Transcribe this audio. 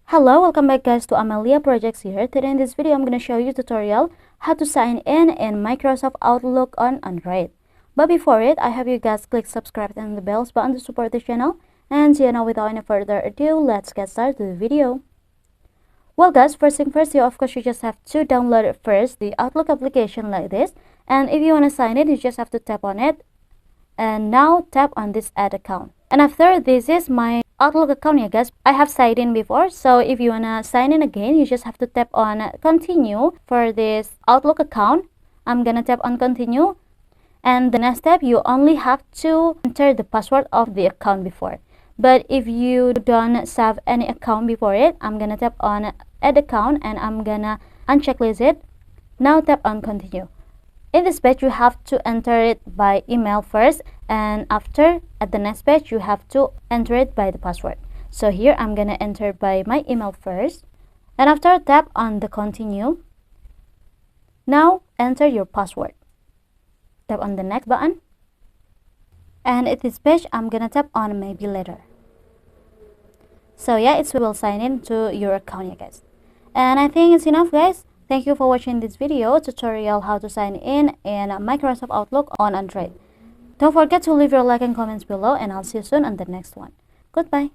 Hello, welcome back guys to Amelia Projects here. Today in this video I'm going to show you a tutorial how to sign in Microsoft Outlook on Android. But before it, I have you guys click subscribe and the bells button to support the channel. And now without any further ado, let's get started with the video. Well guys, first thing first, of course you just have to download first the Outlook application like this. And if you want to sign in, you just have to tap on it. And now tap on this add account. And after this is my Outlook account, yeah guys. I have signed in before, so if you wanna sign in again, you just have to tap on continue for this Outlook account. I'm gonna tap on continue, and the next step, you only have to enter the password of the account before. But if you don't have any account before it, I'm gonna tap on add account and I'm gonna unchecklist it. Now tap on continue. In this page, you have to enter it by email first, and after at the next page you have to enter it by the password. So here I'm gonna enter by my email first, and after tap on the continue. Now enter your password. Tap on the next button, and at this page I'm gonna tap on maybe later. So yeah, it will sign in to your account, yeah guys. And I think it's enough guys. Thank you for watching this video tutorial how to sign in Microsoft Outlook on Android. Don't forget to leave your like and comments below, and I'll see you soon on the next one. Goodbye.